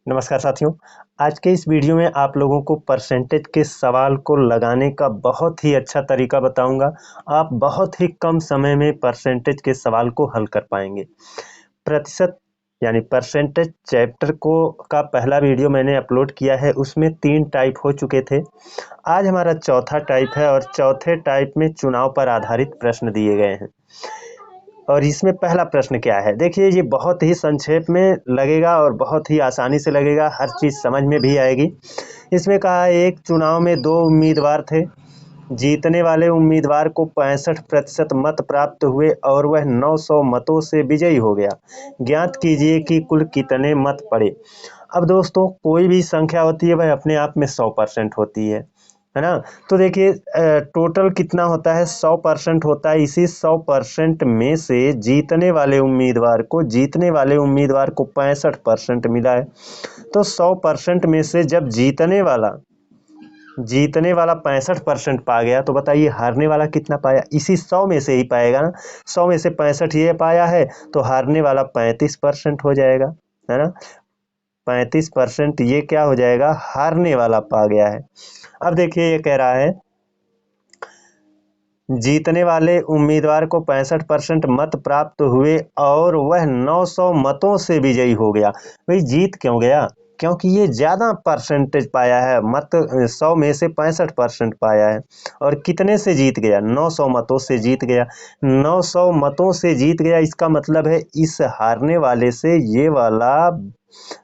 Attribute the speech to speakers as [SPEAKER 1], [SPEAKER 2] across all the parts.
[SPEAKER 1] नमस्कार साथियों। आज के इस वीडियो में आप लोगों को परसेंटेज के सवाल को लगाने का बहुत ही अच्छा तरीका बताऊंगा। आप बहुत ही कम समय में परसेंटेज के सवाल को हल कर पाएंगे। प्रतिशत यानी परसेंटेज चैप्टर को का पहला वीडियो मैंने अपलोड किया है, उसमें 3 टाइप हो चुके थे। आज हमारा चौथा टाइप है और चौथे टाइप में चुनाव पर आधारित प्रश्न दिए गए हैं। और इसमें पहला प्रश्न क्या है, देखिए ये बहुत ही संक्षेप में लगेगा और बहुत ही आसानी से लगेगा, हर चीज़ समझ में भी आएगी। इसमें कहा है एक चुनाव में 2 उम्मीदवार थे। जीतने वाले उम्मीदवार को 65% मत प्राप्त हुए और वह 900 मतों से विजयी हो गया। ज्ञात कीजिए कि कुल कितने मत पड़े। अब दोस्तों, कोई भी संख्या होती है वह अपने आप में 100% होती है ना। तो देखिए टोटल कितना होता है, 100% होता है। इसी 100% में से जीतने वाले उम्मीदवार को 65% मिला है। तो 100% में से जब जीतने वाला 65% पा गया, तो बताइए हारने वाला कितना पाया। इसी 100 में से ही पाएगा ना। 100 में से 65 ये पाया है, तो हारने वाला 35% हो जाएगा, है ना। 35% ये क्या हो जाएगा, हारने वाला पा गया है। अब देखिए ये कह रहा है जीतने वाले उम्मीदवार को 65% मत प्राप्त हुए और वह 900 मतों से विजयी हो गया। भाई जीत क्यों गया, क्योंकि ये ज़्यादा परसेंटेज पाया है। मत 100 में से 65% पाया है। और कितने से जीत गया, 900 मतों से जीत गया। 900 मतों से जीत गया, इसका मतलब है इस हारने वाले से ये वाला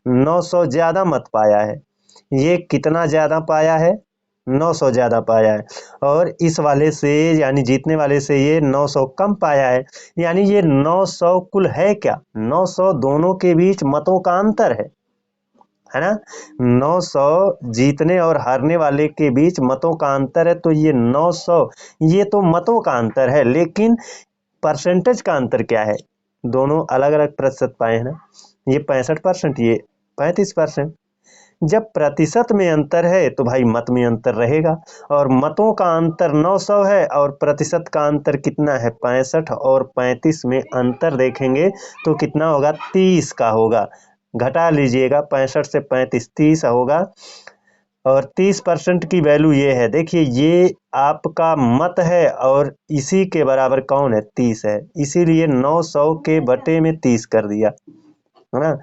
[SPEAKER 1] 900 ज़्यादा मत पाया है। ये कितना ज़्यादा पाया है, 900 ज़्यादा पाया है। और इस वाले से यानी जीतने वाले से ये 900 कम पाया है। यानी ये 900 कुल है क्या, 900 दोनों के बीच मतों का अंतर है ना। 900 जीतने और हारने वाले के बीच मतों का अंतर है। तो ये 900 ये तो मतों का अंतर है, लेकिन परसेंटेज का अंतर क्या है, दोनों अलग अलग प्रतिशत पाए हैं ना। ये 65%, ये 35%। जब प्रतिशत में अंतर है तो भाई मत में अंतर रहेगा। और मतों का अंतर 900 है और प्रतिशत का अंतर कितना है, 65। और 35 में अंतर देखेंगे तो कितना होगा, 30 का होगा। घटा लीजिएगा, 65 से 35 30 होगा। और 30% की वैल्यू ये है, देखिए ये आपका मत है और इसी के बराबर कौन है, 30 है। इसीलिए 900 के बटे में 30 कर दिया, है ना।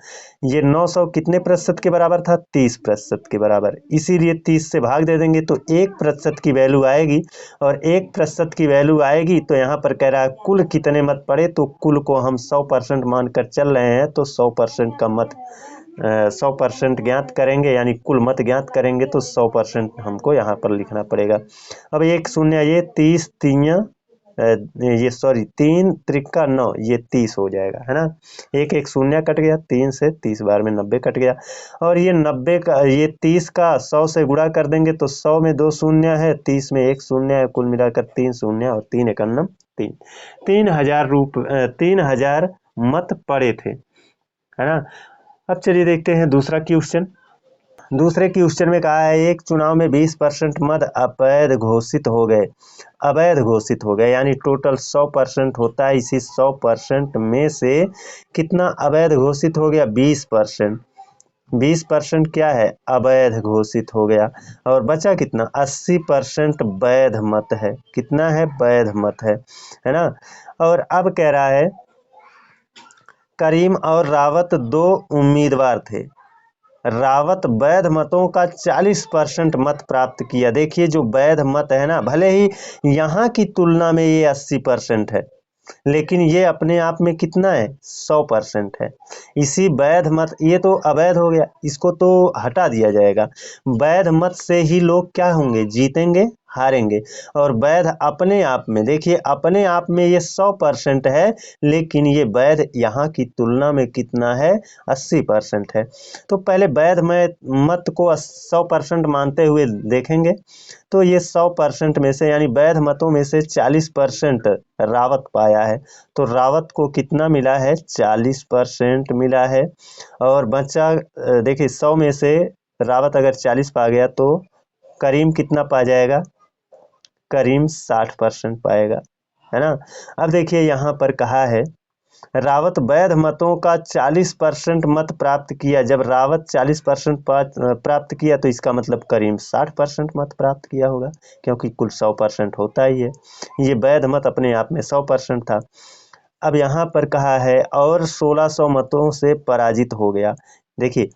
[SPEAKER 1] ये 900 कितने प्रतिशत के बराबर था, 30% के बराबर। इसीलिए 30 से भाग दे देंगे तो 1% की वैल्यू आएगी। और 1% की वैल्यू आएगी तो यहाँ पर कह रहा है कुल कितने मत पड़े, तो कुल को हम 100% मानकर चल रहे हैं। तो 100% का मत 100% ज्ञात करेंगे, यानी कुल मत ज्ञात करेंगे तो 100% हमको यहाँ पर लिखना पड़ेगा। अब एक शून्य, ये 30 तियां ये सॉरी 3 त्रिका 9, ये 30 हो जाएगा, है ना। एक एक शून्य कट गया, 3 से 30 बार में 90 कट गया। और ये 90 का, ये 30 का 100 से गुणा कर देंगे तो 100 में 2 शून्य है, 30 में 1 शून्य है, कुल मिलाकर 3 शून्य और 3 एकन्नम 3। 3000 मत पड़े थे, है ना। अब चलिए देखते हैं दूसरा क्वेश्चन। दूसरे क्वेश्चन में कहा है एक चुनाव में 20% मत अवैध घोषित हो गए, यानी टोटल 100% होता है। इसी 100% में से कितना अवैध घोषित हो गया, 20%। 20% क्या है, अवैध घोषित हो गया। और बचा कितना, 80% वैध मत है। कितना है, वैध मत है ना। और अब कह रहा है करीम और रावत 2 उम्मीदवार थे। रावत वैध मतों का 40% मत प्राप्त किया। देखिए जो वैध मत है ना, भले ही यहाँ की तुलना में ये 80% है, लेकिन ये अपने आप में कितना है, 100% है। इसी वैध मत, ये तो अवैध हो गया, इसको तो हटा दिया जाएगा। वैध मत से ही लोग क्या होंगे, जीतेंगे हारेंगे। और वैध अपने आप में, देखिए अपने आप में ये 100% है, लेकिन ये वैध यहाँ की तुलना में कितना है, 80% है। तो पहले वैध मत को 100% मानते हुए देखेंगे तो ये 100% में से यानी वैध मतों में से 40% रावत पाया है। तो रावत को कितना मिला है, 40% मिला है। और बच्चा देखिए 100 में से रावत अगर 40 पा गया तो करीम कितना पा जाएगा, करीम 60% पाएगा, है ना। अब देखिए यहाँ पर कहा है रावत वैध मतों का 40% मत प्राप्त किया। जब रावत 40% प्राप्त किया तो इसका मतलब करीम 60% मत प्राप्त किया होगा, क्योंकि कुल 100% होता ही है। ये वैध मत अपने आप में 100% था। अब यहाँ पर कहा है और 1600 मतों से पराजित हो गया। देखिए,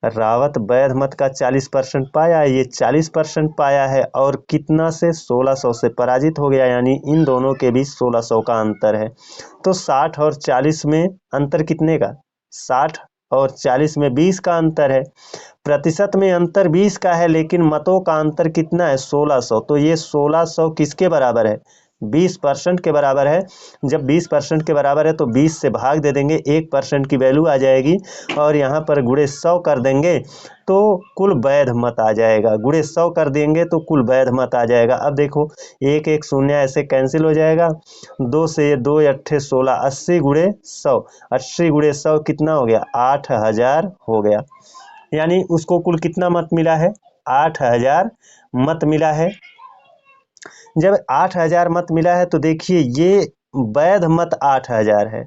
[SPEAKER 1] रावत वैध मत का 40% पाया है, ये 40% पाया है और कितना से 1600 से पराजित हो गया, यानी इन दोनों के बीच 1600 का अंतर है। तो 60 और 40 में अंतर कितने का? 60 और 40 में 20 का अंतर है। प्रतिशत में अंतर 20 का है, लेकिन मतों का अंतर कितना है? 1600। तो ये 1600 किसके बराबर है? 20% के बराबर है। जब 20% के बराबर है तो 20 से भाग दे देंगे, 1% की वैल्यू आ जाएगी और यहाँ पर गुणे 100 कर देंगे तो कुल वैध मत आ जाएगा। गुणे 100 कर देंगे तो कुल वैध मत आ जाएगा। अब देखो, एक एक शून्य ऐसे कैंसिल हो जाएगा, 2 से 2 अट्ठे 16, 80 गुणे 100, 80 गुणे 100 कितना हो गया? 8000 हो गया। यानी उसको कुल कितना मत मिला है? 8000 मत मिला है। जब 8000 मत मिला है तो देखिए, ये वैध मत 8000 है,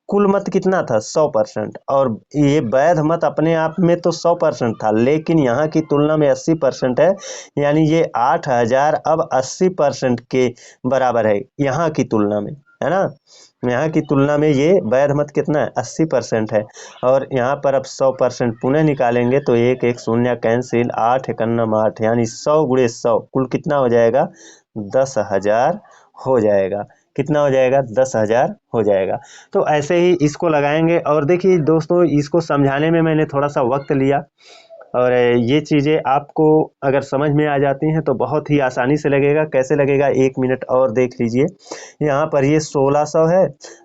[SPEAKER 1] कुल मत कितना था? 100%। और ये वैध मत अपने आप में तो 100% था, लेकिन यहाँ की तुलना में 80% है, यानी ये 8000 अब 80% के बराबर है यहाँ की तुलना में, है ना। यहाँ की तुलना में ये वैध मत कितना है? 80% है। और यहाँ पर अब 100% पुनः निकालेंगे तो एक एक शून्य कैंसिल, 8 एकन्नम 8, यानी 100 गुणे 100 कुल कितना हो जाएगा? 10,000 हो जाएगा। कितना हो जाएगा? 10,000 हो जाएगा। तो ऐसे ही इसको लगाएंगे। और देखिए दोस्तों, इसको समझाने में मैंने थोड़ा सा वक्त लिया, और ये चीज़ें आपको अगर समझ में आ जाती हैं तो बहुत ही आसानी से लगेगा। कैसे लगेगा? 1 मिनट और देख लीजिए। यहाँ पर ये 1600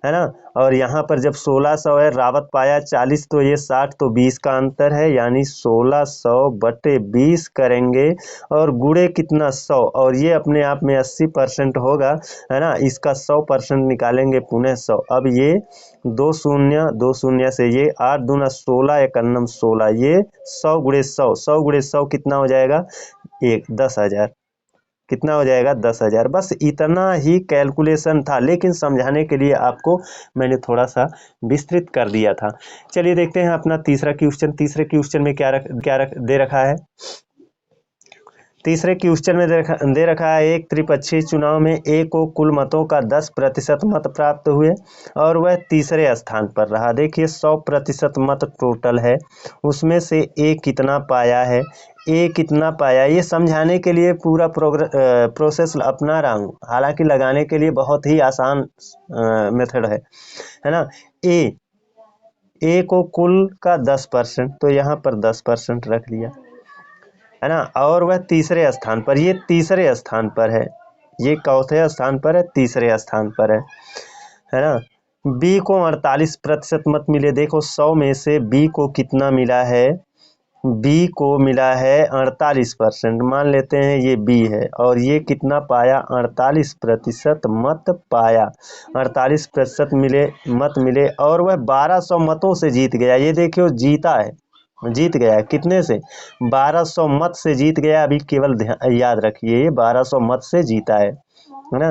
[SPEAKER 1] है ना, और यहाँ पर जब 1600 है, रावत पाया 40, तो ये 60, तो 20 का अंतर है, यानी 1600 बटे 20 करेंगे और गुणे कितना? 100, और ये अपने आप में 80% होगा, है ना। इसका 100% निकालेंगे, पुनः 100। अब ये 2 शून्य से ये 8 दूना 16 एकन्नम 16, ये 100 गुणे 100, 100 गुणे 100 कितना हो जाएगा? 10,000। कितना हो जाएगा? 10,000। बस इतना ही कैलकुलेशन था, लेकिन समझाने के लिए आपको मैंने थोड़ा सा विस्तृत कर दिया था। चलिए देखते हैं अपना तीसरा क्वेश्चन। तीसरे क्वेश्चन में क्या दे रखा है? तीसरे क्वेश्चन में दे रखा है, एक त्रिपक्षीय चुनाव में ए को कुल मतों का 10% मत प्राप्त हुए और वह तीसरे स्थान पर रहा। देखिए, 100% मत टोटल है, उसमें से ए कितना पाया है? ए कितना पाया, ये समझाने के लिए पूरा प्रोसेस अपना रहा हूँ। हालांकि लगाने के लिए बहुत ही आसान मेथड है ना। ए को कुल का 10%, तो यहाँ पर 10% रख लिया, है ना। और वह तीसरे स्थान पर, ये तीसरे स्थान पर है, ये चौथे स्थान पर है, तीसरे स्थान पर है ना। बी को 48% मत मिले। देखो, 100 में से बी को कितना मिला है? बी को मिला है 48%। मान लेते हैं ये बी है, और ये कितना पाया? 48% मत पाया। 48% मत मिले और वह 1200 मतों से जीत गया। ये देखियो, जीता है, जीत गया। कितने से? 1200 मत से जीत गया। अभी केवल याद रखिए, ये 1200 मत से जीता है ना।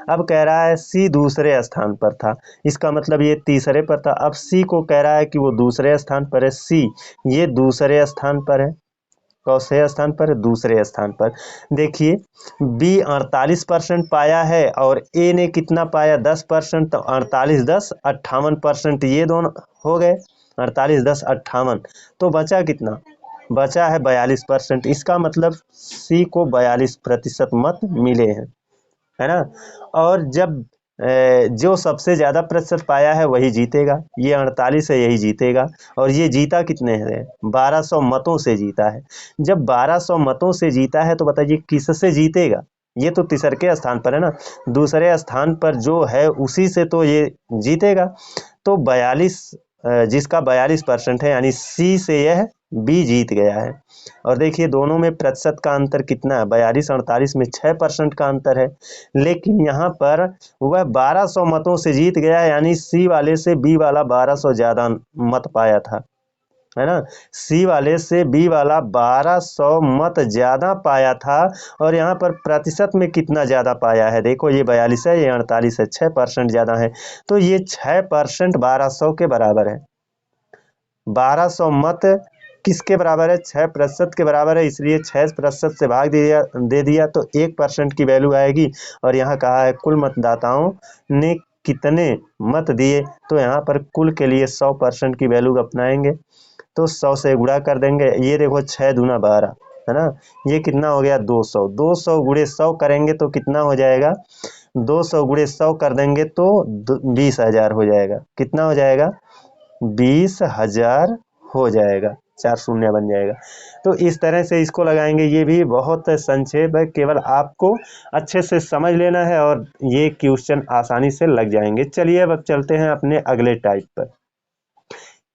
[SPEAKER 1] अब कह रहा है सी दूसरे स्थान पर था, इसका मतलब ये तीसरे पर था। अब सी को कह रहा है कि वो दूसरे स्थान पर है। सी ये दूसरे स्थान पर है, कौसे स्थान पर? दूसरे स्थान पर। देखिए, बी 48% पाया है और ए ने कितना पाया? 10%। तो 48 10 58%, ये दोनों हो गए। 48 10 58, तो बचा कितना? बचा है 42%। इसका मतलब सी को 42% मत मिले हैं, है ना। और जब जो सबसे ज़्यादा प्रतिशत पाया है वही जीतेगा। ये 48 है, यही जीतेगा। और ये जीता कितने है? 1200 मतों से जीता है। जब 1200 मतों से जीता है तो बताइए किससे जीतेगा? ये तो तीसरे स्थान पर है ना, दूसरे स्थान पर जो है उसी से तो ये जीतेगा। तो 42, जिसका 42% है, यानी सी से यह बी जीत गया है। और देखिए, दोनों में प्रतिशत का अंतर कितना है? 42 48 में 6% का अंतर है, लेकिन यहाँ पर वह 1200 मतों से जीत गया, यानी सी वाले से बी वाला 1200 ज़्यादा मत पाया था, है ना। सी वाले से बी वाला 1200 मत ज़्यादा पाया था और यहाँ पर प्रतिशत में कितना ज़्यादा पाया है, देखो ये 42 है, ये 48 है, 6% ज़्यादा है। तो ये 6% 1200 के बराबर है। 1200 मत किसके बराबर है, 6% के बराबर है, इसलिए 6% से भाग दे दिया तो 1% की वैल्यू आएगी। और यहाँ कहा है कुल मतदाताओं ने कितने मत दिए, तो यहाँ पर कुल के लिए 100% की वैल्यू अपनाएंगे, तो 100 से गुणा कर देंगे। ये देखो 6 दूना 12 है ना, ये कितना हो गया 200, 200 गुणे 100 करेंगे तो कितना हो जाएगा, 200 गुणे 100 कर देंगे तो 20,000 हो जाएगा। कितना हो जाएगा, 20,000 हो जाएगा, 4 शून्य बन जाएगा। तो इस तरह से इसको लगाएंगे। ये भी बहुत संक्षेप है, केवल आपको अच्छे से समझ लेना है और ये क्वेश्चन आसानी से लग जाएंगे। चलिए अब चलते हैं अपने अगले टाइप पर।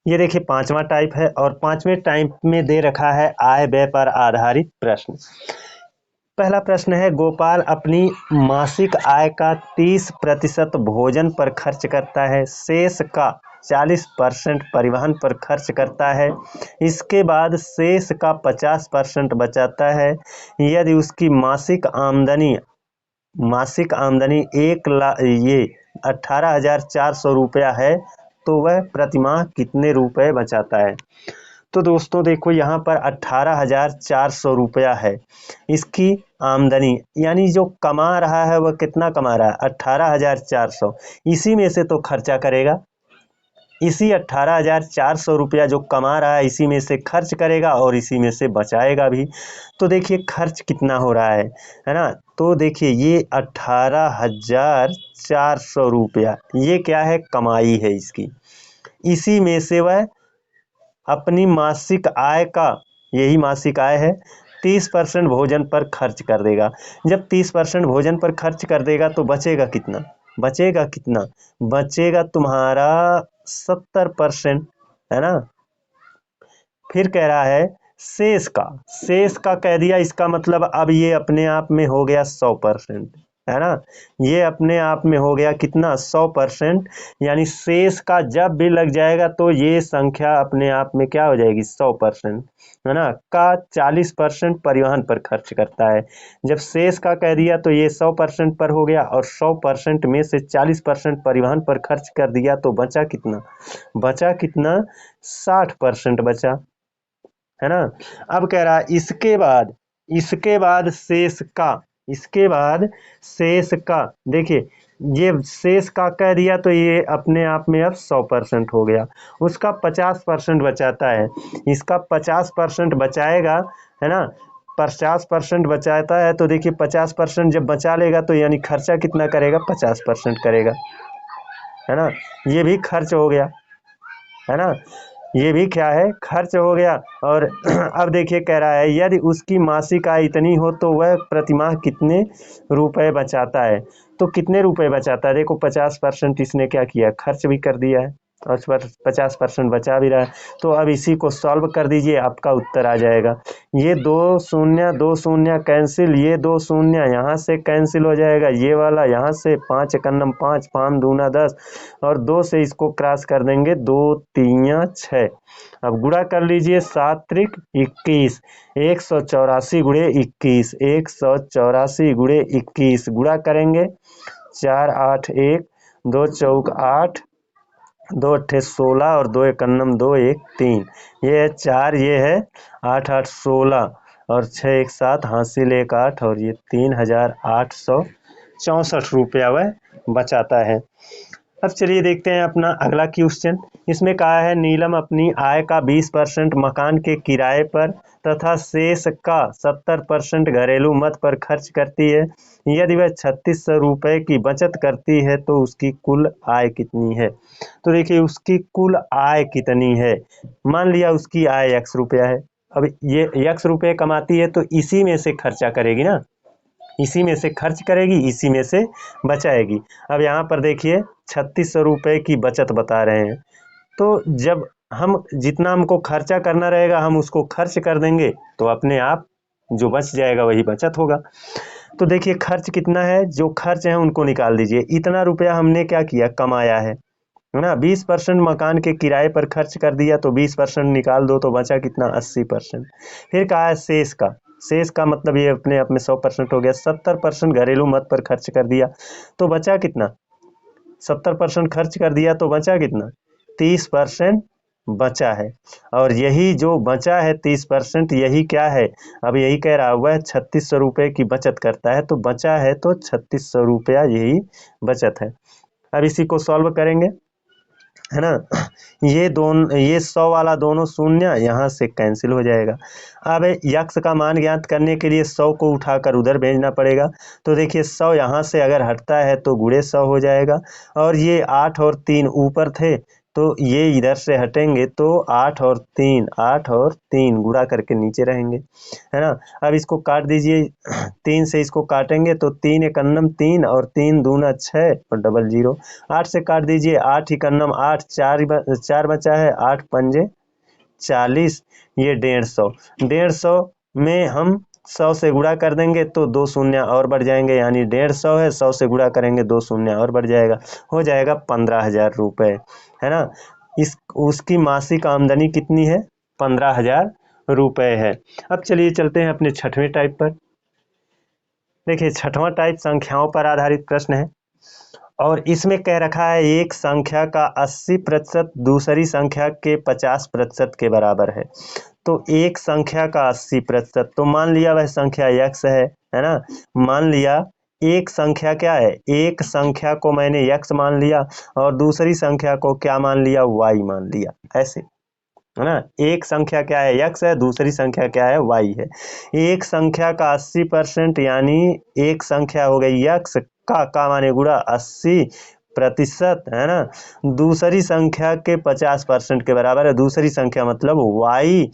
[SPEAKER 1] ये देखिए 5वां टाइप है और 5वें टाइप में दे रखा है आय व्यय पर आधारित प्रश्न। पहला प्रश्न है, गोपाल अपनी मासिक आय का 30% भोजन पर खर्च करता है, शेष का 40% परिवहन पर खर्च करता है, इसके बाद शेष का 50% बचाता है। यदि उसकी मासिक आमदनी 18,400 रुपया है तो वह प्रतिमाह कितने रुपए बचाता है। तो दोस्तों देखो यहाँ पर 18,400 रुपया है इसकी आमदनी, यानी जो कमा रहा है वह कितना कमा रहा है, 18,400। इसी में से तो खर्चा करेगा, इसी 18,400 रुपया जो कमा रहा है इसी में से खर्च करेगा और इसी में से बचाएगा भी। तो देखिए खर्च कितना हो रहा है ना। तो देखिए ये 18,400 रुपया ये क्या है, कमाई है इसकी, इसी में से वह अपनी मासिक आय का, यही मासिक आय है, 30% भोजन पर खर्च कर देगा। जब 30% भोजन पर खर्च कर देगा तो बचेगा कितना, बचेगा तुम्हारा 70%, है ना। फिर कह रहा है शेष का कह दिया, इसका मतलब अब ये अपने आप में हो गया 100%, है ना। ये अपने आप में हो गया कितना, 100%, यानी शेष का जब भी लग जाएगा तो ये संख्या अपने आप में क्या हो जाएगी, 100%, है ना। का 40% परिवहन पर खर्च करता है। जब शेष का कह दिया तो ये 100% पर हो गया और 100% में से 40% परिवहन पर खर्च कर दिया तो बचा कितना, 60% बचा, है ना। अब कह रहा है इसके बाद शेष का देखिए, ये शेष का कह दिया तो ये अपने आप में अब 100% हो गया, उसका 50% बचाता है, इसका 50% बचाएगा, है ना। 50% बचाता है तो देखिए 50% जब बचा लेगा तो यानी खर्चा कितना करेगा, 50% करेगा, है ना। ये भी खर्च हो गया, है ना, ये भी क्या है, खर्च हो गया। और अब देखिए कह रहा है यदि उसकी मासिक आय इतनी हो तो वह प्रतिमाह कितने रुपए बचाता है। तो कितने रुपए बचाता है, देखो 50% इसने क्या किया, खर्च भी कर दिया है और 50% बचा भी रहा है। तो अब इसी को सॉल्व कर दीजिए, आपका उत्तर आ जाएगा। ये 2 शून्य कैंसिल, ये 2 शून्य यहाँ से कैंसिल हो जाएगा, ये वाला यहाँ से, 5 एकन्नम 5, 5 दूना 10 और 2 से इसको क्रॉस कर देंगे, 2 3 6। अब गुणा कर लीजिए, 7 त्रिक 21, 184 गुणे 21, 184 गुणे 21 गुणा करेंगे, 4 8 1, 2 चौक 8, 2 अट्ठे 16 और 2 एकन्नम 2 1 3, ये है 4, ये है 8 8 16 और 6 1 7 हासिल 1 8 और ये 3,864 रुपया वह बचाता है। अब चलिए देखते हैं अपना अगला क्वेश्चन। इसमें कहा है नीलम अपनी आय का 20% मकान के किराए पर तथा शेष का 70% घरेलू मद पर खर्च करती है। यदि वह 3600 रुपये की बचत करती है तो उसकी कुल आय कितनी है। तो देखिए उसकी कुल आय कितनी है, मान लिया उसकी आय x रुपया है। अब ये x रुपये कमाती है तो इसी में से खर्चा करेगी ना, इसी में से खर्च करेगी, इसी में से बचाएगी। अब यहाँ पर देखिए 3600 रुपये की बचत बता रहे हैं, तो जब हम जितना हमको खर्चा करना रहेगा हम उसको खर्च कर देंगे तो अपने आप जो बच जाएगा वही बचत होगा। तो देखिए खर्च कितना है, जो खर्च है उनको निकाल दीजिए। इतना रुपया हमने क्या किया, कमाया है, है ना। 20% मकान के किराए पर खर्च कर दिया तो 20% निकाल दो तो बचा कितना, 80%। फिर कहा है शेष का, शेष का मतलब ये अपने आप में 100% हो गया। 70% घरेलू मद पर खर्च कर दिया तो बचा कितना, 70% खर्च कर दिया तो बचा कितना, 30% बचा है। और यही जो बचा है 30%, यही क्या है, अब यही कह रहा है वह 3600 रुपये की बचत करता है, तो बचा है तो 3600 रुपया यही बचत है। अब इसी को सॉल्व करेंगे, है ना। ये 100 वाला दोनों शून्य यहाँ से कैंसिल हो जाएगा। अब यक्स का मान ज्ञात करने के लिए 100 को उठाकर उधर भेजना पड़ेगा। तो देखिए 100 यहाँ से अगर हटता है तो गुणे 100 हो जाएगा, और ये 8 और 3 ऊपर थे तो ये इधर से हटेंगे तो 8 और 3 गुणा करके नीचे रहेंगे, है ना। अब इसको काट दीजिए, 3 से इसको काटेंगे तो 3 एकन्नम 3 और 3 दूना 6 और डबल 0। 8 से काट दीजिए, 8 एकन्नम 8, 4 बचा है, 8 पंजे 40, ये 150। 150 में हम 100 से गुणा कर देंगे तो 2 शून्य और बढ़ जाएंगे, यानी 150 है, 100 से गुणा करेंगे 2 शून्य और बढ़ जाएगा, हो जाएगा 15,000 रुपये, है ना। उसकी मासिक आमदनी कितनी है, 15,000 रुपये है। अब चलिए चलते हैं अपने छठवें टाइप पर। देखिए छठवां टाइप संख्याओं पर आधारित प्रश्न है, और इसमें कह रखा है एक संख्या का 80% दूसरी संख्या के 50% के बराबर है। तो एक संख्या का 80%, तो मान लिया वह संख्या x है ना। मान लिया एक संख्या क्या है, एक संख्या को मैंने x मान लिया और दूसरी संख्या को क्या मान लिया, y मान लिया, ऐसे, है ना। एक संख्या क्या है, x है, दूसरी संख्या क्या है, y है। एक संख्या का 80%, यानी एक संख्या हो गई x का माने गुणा 80%, है ना। दूसरी संख्या के 50% के बराबर है, दूसरी संख्या मतलब y,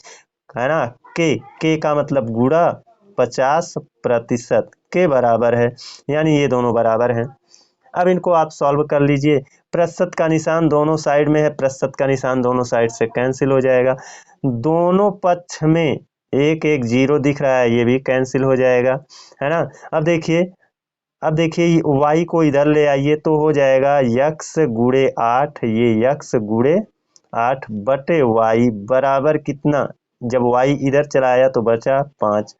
[SPEAKER 1] है ना। के का मतलब गुणा 50% के बराबर है, यानी ये दोनों बराबर हैं। अब इनको आप सॉल्व कर लीजिए। प्रतिशत का निशान दोनों साइड में है, प्रतिशत का निशान दोनों साइड से कैंसिल हो जाएगा। दोनों पक्ष में एक एक जीरो दिख रहा है, ये भी कैंसिल हो जाएगा, है ना। अब देखिए y को इधर ले आइए तो हो जाएगा x गुणे 8, ये x गुणे 8 बटे y बराबर कितना, जब y इधर चला आया तो बचा 5।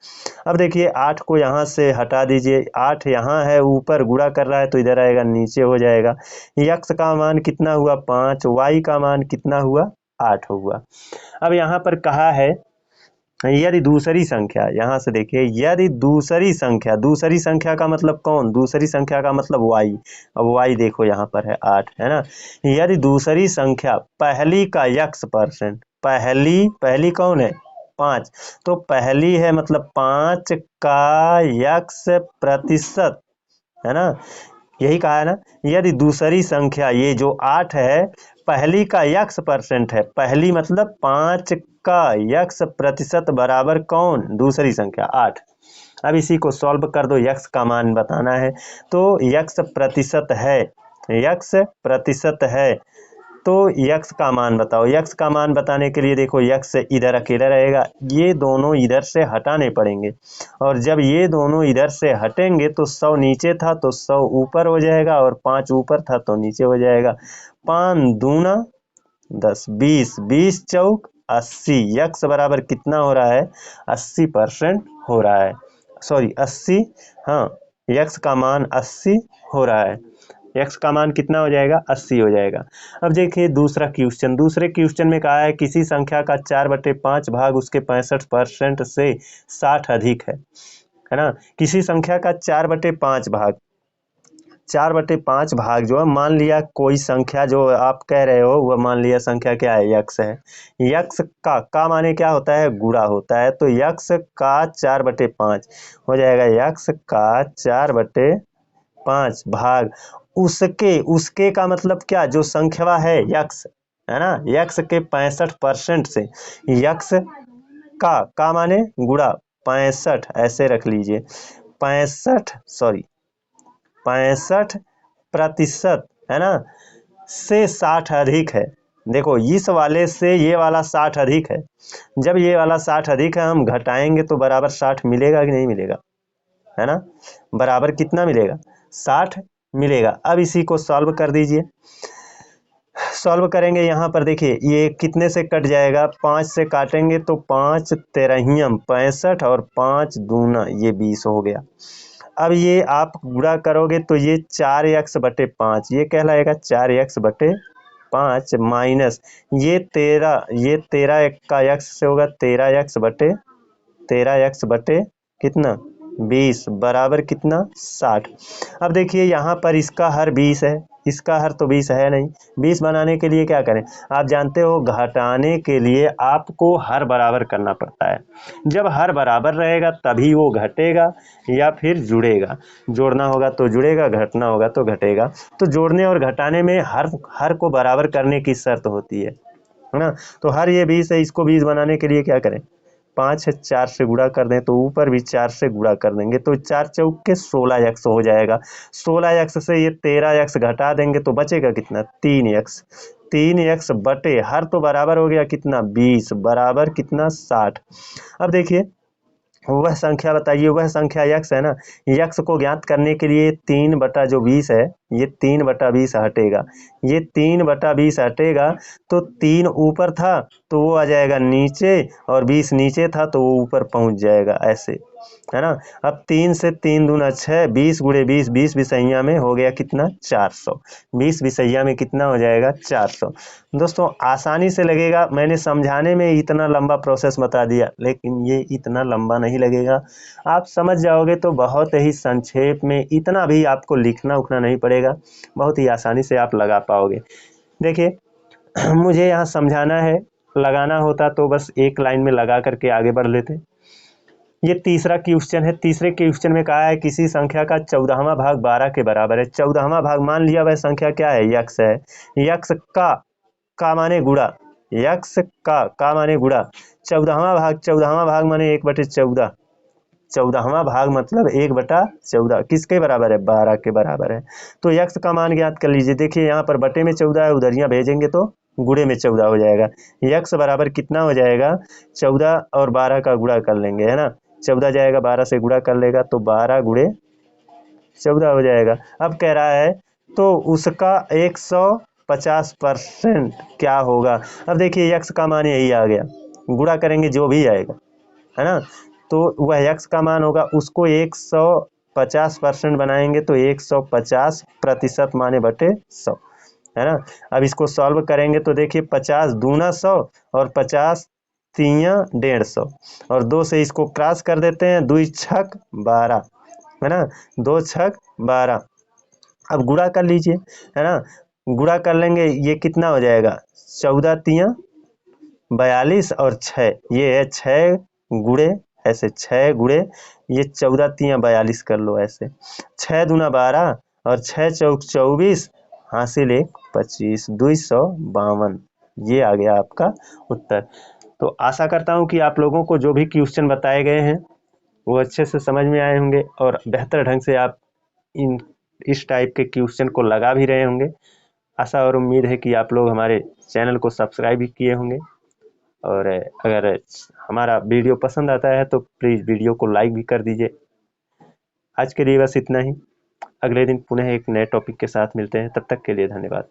[SPEAKER 1] अब देखिए 8 को यहाँ से हटा दीजिए, 8 यहाँ है ऊपर गुणा कर रहा है तो इधर आएगा नीचे हो जाएगा। x का मान कितना हुआ 5, y का मान कितना हुआ 8 हुआ। अब यहाँ पर कहा है यदि दूसरी संख्या, यहाँ से देखिए यदि दूसरी संख्या का मतलब कौन, दूसरी संख्या का मतलब y। अब y देखो यहाँ पर है 8, है ना। यदि दूसरी संख्या पहली का x%, पहली कौन है 5, तो पहली है मतलब 5 का x%, है ना। यही कहा है ना। यदि दूसरी संख्या ये जो 8 है पहली का x% है, पहली मतलब 5 का x% बराबर कौन, दूसरी संख्या 8। अब इसी को सॉल्व कर दो, x का मान बताना है तो x% है तो x का मान बताओ। x का मान बताने के लिए देखो x इधर अकेला रहेगा, ये दोनों इधर से हटाने पड़ेंगे, और जब ये दोनों इधर से हटेंगे तो 100 नीचे था तो 100 ऊपर हो जाएगा, और 5 ऊपर था तो नीचे हो जाएगा। 5 दूना 10, 20 चौक 80, x बराबर कितना हो रहा है, 80% हो रहा है, सॉरी 80, हाँ x का मान 80 हो रहा है। x का मान कितना हो जाएगा, 80 हो जाएगा। अब देखिए दूसरे क्वेश्चन में कहा है किसी संख्या का 4/5 भाग उसके 65% से 60 अधिक है ना। किसी संख्या का 4/5 भाग जो है, मान लिया कोई संख्या जो आप कह रहे हो वह मान लिया संख्या क्या है, x है। x का माने क्या होता है, गुणा होता है, तो x का 4/5 हो जाएगा, x का 4/5 भाग उसके का मतलब क्या, जो संख्या है x, है ना, x के 65% से, x का माने गुणा 65, ऐसे रख लीजिए, 65% है ना, से 60 अधिक है। देखो इस वाले से ये वाला 60 अधिक है, जब ये वाला 60 अधिक है हम घटाएंगे तो बराबर 60 मिलेगा कि नहीं मिलेगा, है ना। बराबर कितना मिलेगा, 60 मिलेगा। अब इसी को सॉल्व कर दीजिए। सॉल्व करेंगे यहाँ पर देखिए ये कितने से कट जाएगा, 5 से काटेंगे तो 5 तेरहियम 65 और 5 दूना ये 20 हो गया। अब ये आप गुणा करोगे तो ये 4x/5 ये कहलाएगा 4x/5 माइनस ये 13 एक का x से होगा 13x/13x/ कितना 20 बराबर कितना 60। अब देखिए यहाँ पर इसका हर 20 है, इसका हर तो 20 है नहीं। 20 बनाने के लिए क्या करें, आप जानते हो घटाने के लिए आपको हर बराबर करना पड़ता है। जब हर बराबर रहेगा तभी वो घटेगा या फिर जुड़ेगा। जोड़ना होगा तो जुड़ेगा, घटना होगा तो घटेगा। तो जोड़ने और घटाने में हर को बराबर करने की शर्त होती है ना। तो हर ये 20 है, इसको 20 बनाने के लिए क्या करें, 5 है 4 से गुणा कर दें तो ऊपर भी 4 से गुणा कर देंगे तो 4 चौक के 16x हो जाएगा। 16x से ये 13x घटा देंगे तो बचेगा कितना 3x। 3x बटे हर तो बराबर हो गया कितना 20 बराबर कितना 60। अब देखिए वह संख्या बताइए, वह संख्या x है ना। x को ज्ञात करने के लिए 3/20 है, ये 3/20 हटेगा, ये 3/20 हटेगा तो 3 ऊपर था तो वो आ जाएगा नीचे और 20 नीचे था तो वो ऊपर पहुंच जाएगा ऐसे, है ना। अब 3 से 3 दूना 6, 20 गुणे 20, 20 विषैया में हो गया कितना 400। 20 विषैया में कितना हो जाएगा 400। दोस्तों आसानी से लगेगा, मैंने समझाने में इतना लंबा प्रोसेस बता दिया लेकिन ये इतना लंबा नहीं लगेगा, आप समझ जाओगे तो बहुत ही संक्षेप में, इतना भी आपको लिखना उखना नहीं पड़ेगा, बहुत ही आसानी से आप लगा पाओगे। देखिए मुझे यहाँ समझाना है, लगाना होता तो बस एक लाइन में लगा करके आगे बढ़ लेते। ये तीसरा क्वेश्चन है, तीसरे क्वेश्चन में कहा है किसी संख्या का 14वां भाग 12 के बराबर है। 14वां भाग मान लिया वह संख्या क्या है x है, x का माने गुणा, x का माने गुणा 14वां भाग माने 1/14, 14वां भाग मतलब 1/14 किसके बराबर है 12 के बराबर है। तो x का मान ज्ञात कर लीजिए। देखिए यहाँ पर बटे में 14 है, उधरियाँ भेजेंगे तो गुणे में 14 हो जाएगा। x बराबर कितना हो जाएगा 14 और 12 का गुणा कर लेंगे, है ना। 14 जाएगा 12 से गुणा कर लेगा तो 12 गुणे 14 हो जाएगा। अब कह रहा है तो उसका 150% क्या होगा। अब देखिए x का मान यही आ गया, गुणा करेंगे जो भी आएगा, है ना। तो वह x का मान होगा, उसको 150% बनाएंगे तो 150% माने बटे 100, है ना। अब इसको सॉल्व करेंगे तो देखिए 50 दूना 100 और 50 तिया 150 और 2 से इसको क्रॉस कर देते हैं, 2 छक 12, है ना, 2 छक 12। अब गुणा कर लीजिए, है ना, गुणा कर लेंगे ये कितना हो जाएगा 14 तिया 42 और 6 ये है 6 गुणे ऐसे 6 गुणे ये 14 तिया 42 कर लो ऐसे, 6 दूना 12 और 6 चौक 24 हासिल 1 25 252, ये आ गया आपका उत्तर। तो आशा करता हूँ कि आप लोगों को जो भी क्वेश्चन बताए गए हैं वो अच्छे से समझ में आए होंगे और बेहतर ढंग से आप इस टाइप के क्वेश्चन को लगा भी रहे होंगे। आशा और उम्मीद है कि आप लोग हमारे चैनल को सब्सक्राइब भी किए होंगे और अगर हमारा वीडियो पसंद आता है तो प्लीज़ वीडियो को लाइक भी कर दीजिए। आज के लिए बस इतना ही, अगले दिन पुनः एक नए टॉपिक के साथ मिलते हैं, तब तक के लिए धन्यवाद।